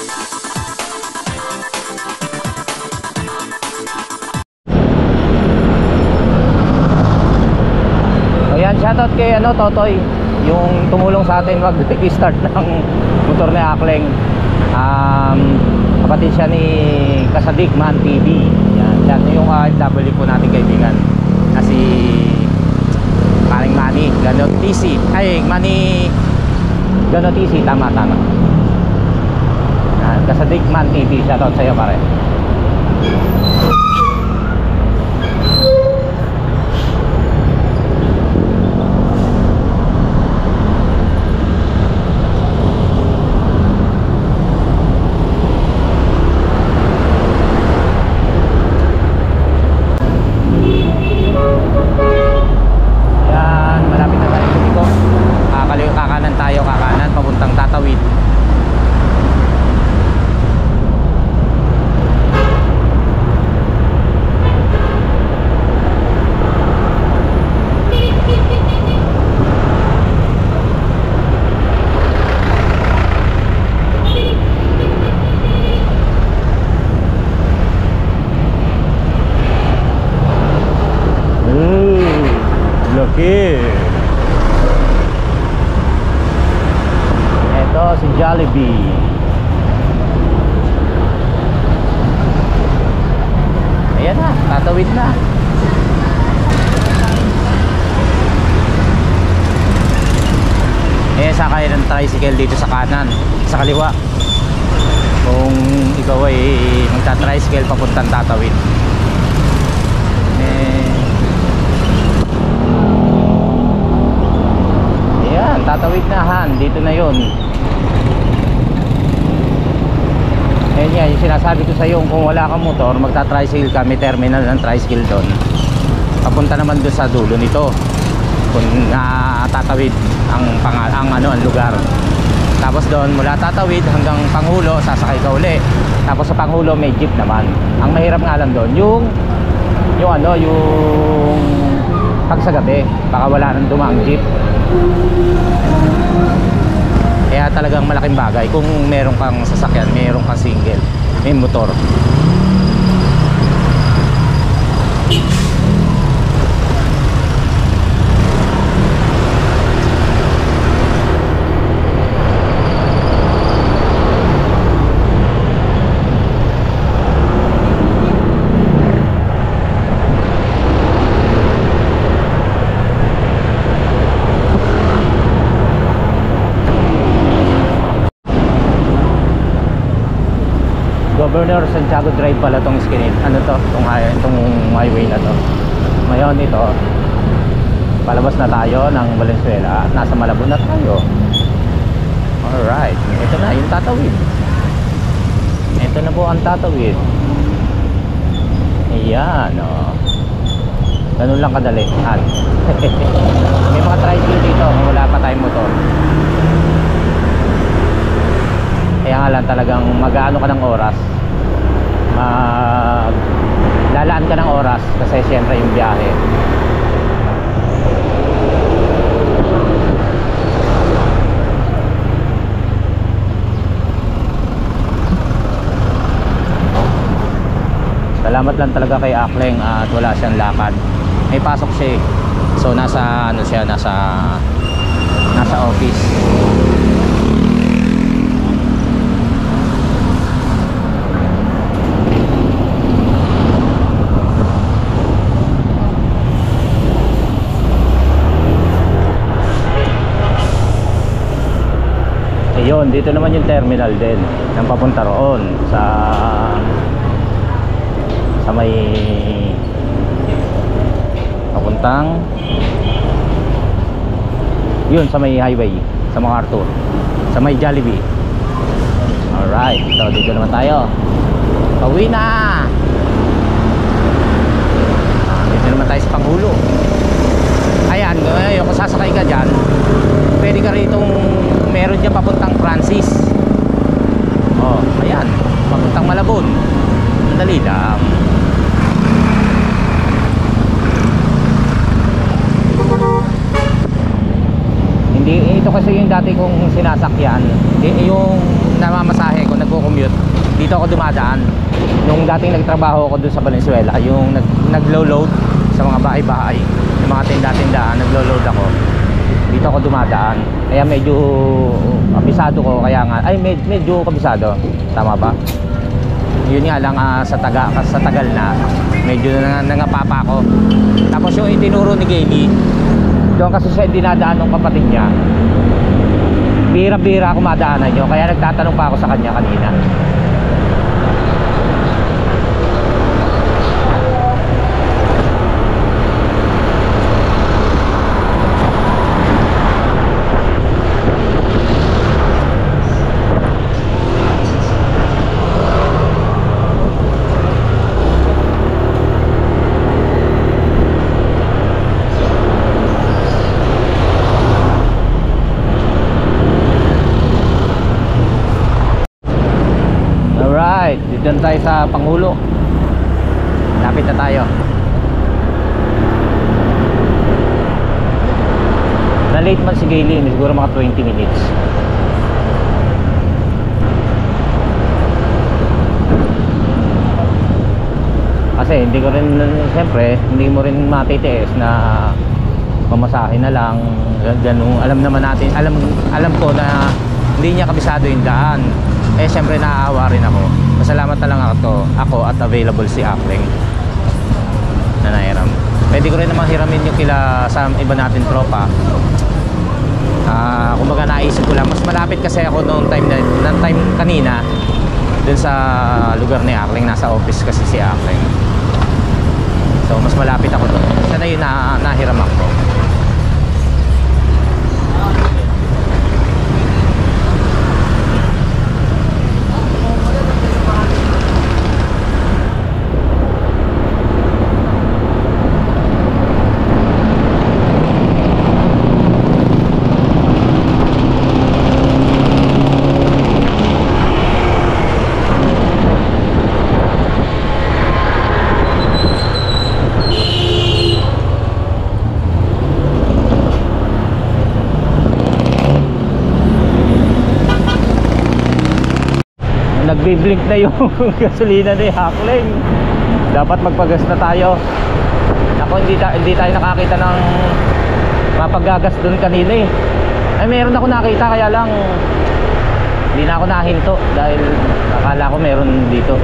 Ayan, shoutout kay Totoy, yung tumulong sa atin mag-start ng motor ni Akleng. Kapatid siya ni Kasadigman TV. Yan, siya yung OFW po natin kaibigan na si Maring Manny Ganotisi. Ay, Manny Ganotisi, tama. Yan, Kasadigman TV, shoutout sa'yo pare. Ito si Jollibee. Ayan na, tatawid na. Ayan, sakay ng tricycle dito sa kanan, sa kaliwa. Kung ikaw ay magta-tricycle papuntang Tatawid. Ayan, Tatawid na Han, dito na yun. Ayan yan, yung sinasabi ko sa iyo, kung wala kang motor, magta-tricycle ka, may terminal ng tricycle doon. Papunta naman doon sa dulo nito. Kung Tatawid ang lugar. Tapos doon mula Tatawid hanggang Panghulo, sasakay ka uli. Tapos sa Panghulo may jeep naman. Ang mahirap nga lang doon, yung pag sa gabi, baka wala nang dumaang jeep. Kaya talagang malaking bagay kung meron kang sasakyan, meron kang single, may motor. Governor Santiago Drive pala tong skinit. Ano to? Itong highway na to. Ngayon ito, palabas na tayo ng Valenzuela. Nasa Malabon na tayo. Alright. Ito na yung Tatawid. Ito na po ang Tatawid. Ayan o. Ganun lang kadali. May mga tricycle dito kung wala pa tayong motor. Kaya nga lang talagang mag-ano ka ng oras, lalaan ka ng oras kasi siyempre yung biyahe. Salamat lang talaga kay Akleng at wala siyang lakad. May pasok siya eh. So nasa office. Ayun, dito naman yung terminal din ng papunta roon sa may papuntang yun sa may highway sa MacArthur, sa may Jollibee. Alright, so dito naman tayo. Pauwi na. Dito naman tayo sa Panghulo. Ayan, kung sasakay ka dyan, pwede ka ritong meron dyan papuntang Francis. Oh, ayan, papuntang Malabon. Dali lang. Hindi, ito kasi yung dati kong sinasakyan. Yung namamasahe ko, nagko-commute dito ako dumadaan. Nung dating nagtrabaho ako dun sa Valenzuela, yung naglo-load sa mga bahay-bahay, yung mga tinda-tindaan, naglo-load ako. Dito ako dumadaan. Kaya medyo kabisado ko, kaya nga ay medyo kabisado. Tama ba? Yun nga lang sa tagal na medyo nangapapa ako. Tapos yung itinuro ni Gaby, doon kasi siya dinadaan ng kapatid niya. Bira-bira ako madaanan nyo, kaya nagtatanong pa ako sa kanya kanina. Diyan tayo sa Pangulo. Lapit na tayo. Na-late man si Gaylene, siguro mga 20 minutes. Kasi hindi ko rin, siyempre, hindi mo rin matitiis na mamasahe na lang. Ganun. Alam naman natin, alam ko na hindi niya kabisado yung daan. Eh siyempre naaawa rin ako. Masalamat na lang ako at available si Akling na nahiram. Pwede ko rin naman hiramin yung kila sa iba natin tropa. Kumbaga naisip ko lang, mas malapit kasi ako noong time kanina dun sa lugar ni Akling. Nasa office kasi si Akling, so mas malapit ako doon. Sana yun nahiram ako. Nagbi-blink na yung gasolina ni Akling. Dapat magpagas na tayo. Ako hindi tayo nakakita ng mapagagas doon kanina eh. Ay meron ako nakita, kaya lang hindi na ako nahinto dahil akala ko meron dito.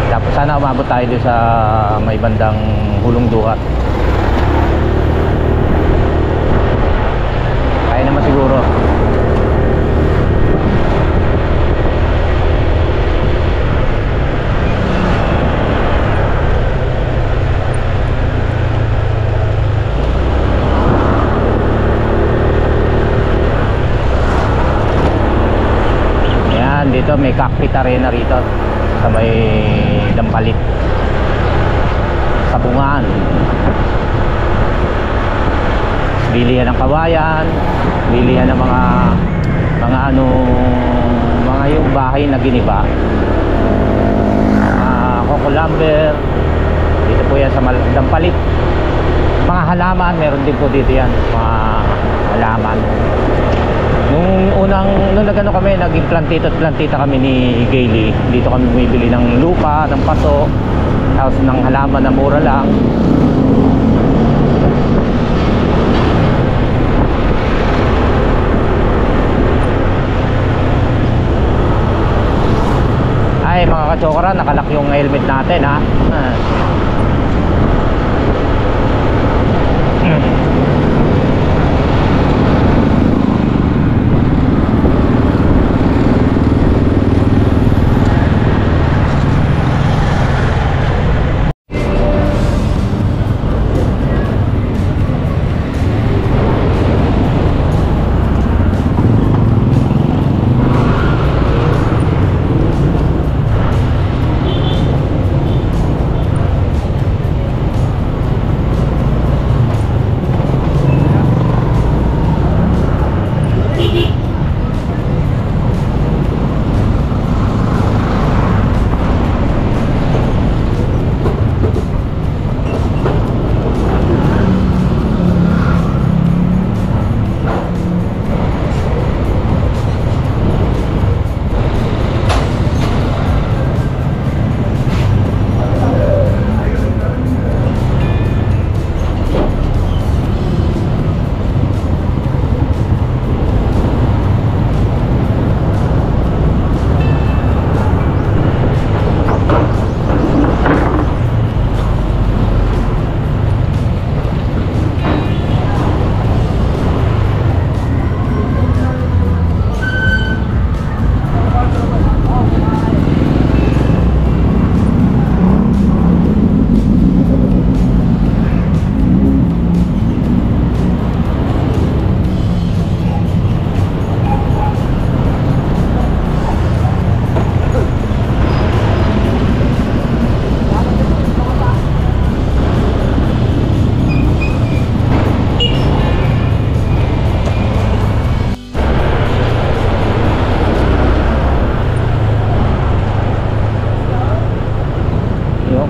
Tapos sana umabot tayo doon sa may bandang Hulong Duhat. Kaya naman siguro. Dito may cockpit arena rito sa may Dampalit sa Bungaan. Bilihan ng kawayan, bilihan ng mga yung bahay na giniba, Coco Lumber. Dito po yan sa Dampalit. Mga halaman, meron din po dito yan, mga halaman. Nung nagano kami, naging plantita kami ni Gaylene. Dito kami bumibili ng lupa, ng paso, tapos ng halaman na mura lang. Ay mga kachokora, nakalak yung helmet natin ha.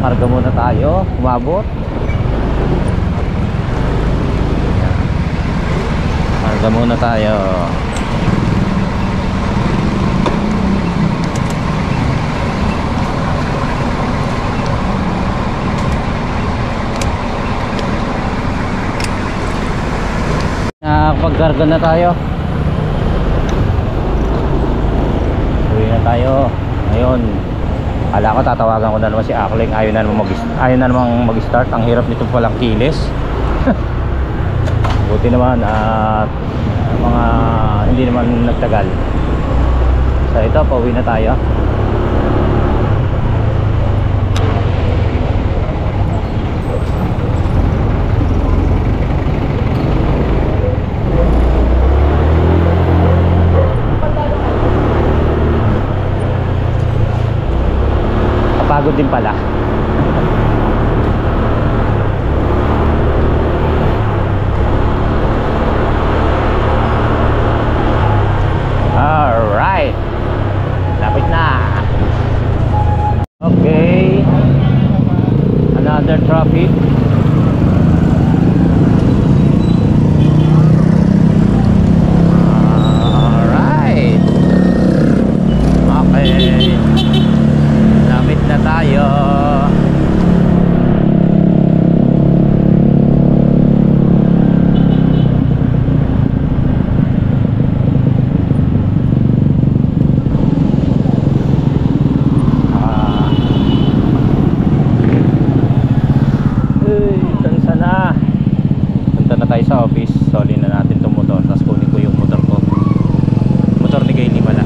Karga muna tayo, umabot. Karga muna tayo. Nakapagkarga na tayo. Uwi na tayo. Ngayon, kala ko tatawagan ko na naman si Akling. Ayaw na namang mag-start. Ang hirap nito palang kilis. Buti naman at mga hindi naman nagtagal. So ito, pauwi na tayo. Pagod din pala. Alright, lapit na. Okay, another traffic. Alright, okay, lapit na tayo. Sa office, soli na natin itong motor, tapos kunin ko yung motor ko, motor ni Kaylee pala.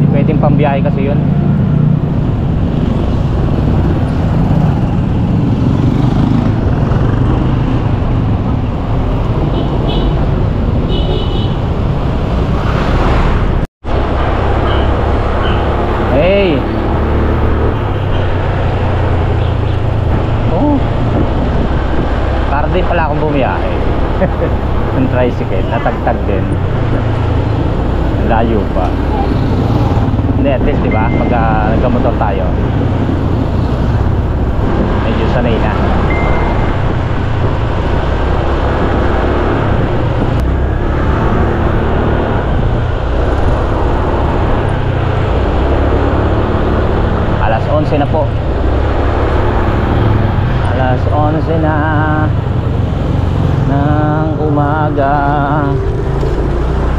Hindi pwedeng pambiyahe kasi yun. Hey, din pala akong bumiyahe. Ang tricycle, natagtag din. Layo pa. Hindi, at least diba, pag nagkamotor tayo, medyo sanay na. Alas 11 na po. Alas 11 na ng umaga.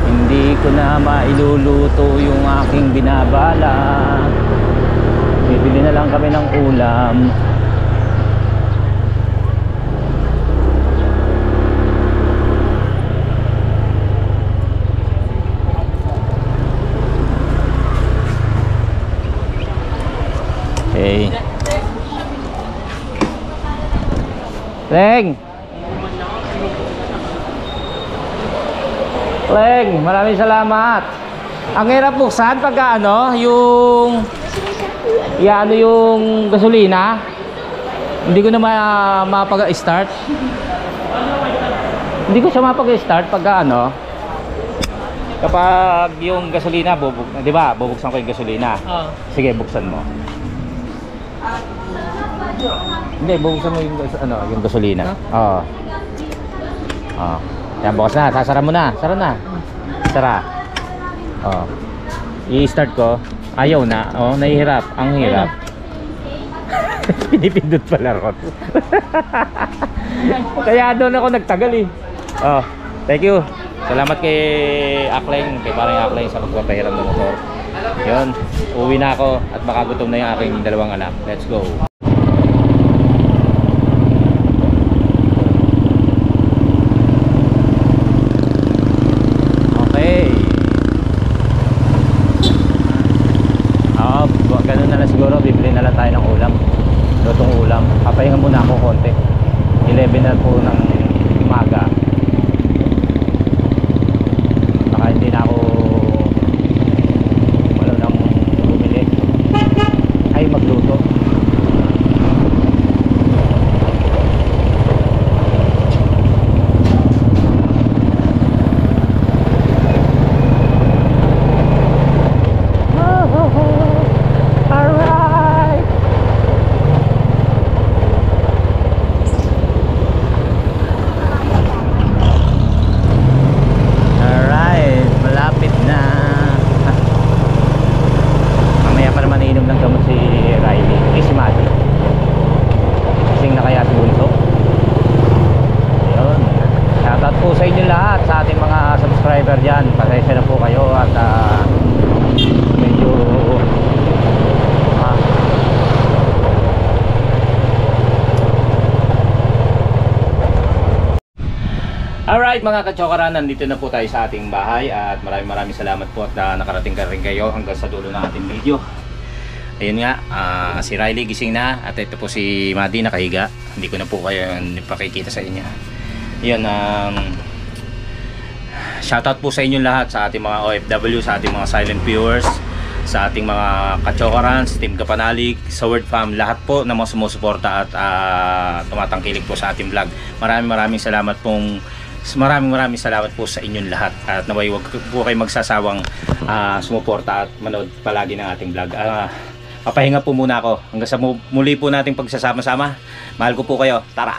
Hindi ko na mailuluto yung aking binabala. Bibili na lang kami ng ulam. Okay. Leng! Leng, maraming salamat. Ang hirap buksan pagka ano, yung yung gasolina. Hindi ko na mapag-start. Hindi ko siya mapag-start pagka ano, kapag yung gasolina di ba? Bubuksan ko yung gasolina. Sige, buksan mo. Hindi, bubuksan mo yung yung gasolina. Oo. Oh. Yan, bukas na. Sasara mo na. Sara na. Sara. Oh. I-start ko. Ayaw na. Oh, nahihirap. Ang hirap. Pinipindot pala ron. Kaya doon ako nagtagal eh. Oh, thank you. Salamat kay Akling, kay parang Akling sa pagpapahiram ng motor. Yun, uwi na ako at baka gutom na yung aking dalawang anak. Let's go. Ganun na lang siguro, bibili na lang tayo ng ulam, lutong ulam. Papahinga muna ako konti. 11 na po ng umaga. Baka hindi na ako wala nang bumili ay magluto. Alright. Alright mga katsokara, nandito na po tayo sa ating bahay at maraming salamat po at nakarating ka rin kayo hanggang sa dulo ng ating video. Ayun nga, si Riley gising na at ito po si Maddie nakahiga. Hindi ko na po kayo pakikita sa inyo. Yun, shoutout po sa inyo lahat, sa ating mga OFW, sa ating mga silent viewers, sa ating mga katsokarans, Team Kapanalig, sa Word Fam, lahat po na mga sumusuporta at tumatangkilik po sa ating vlog. Maraming salamat pong maraming salamat po sa inyong lahat at naway wag po kayo magsasawang sumuporta at manood palagi ng ating vlog. Papahinga po muna ako hanggang sa muli po nating pagsasama-sama. Mahal ko po kayo. Tara!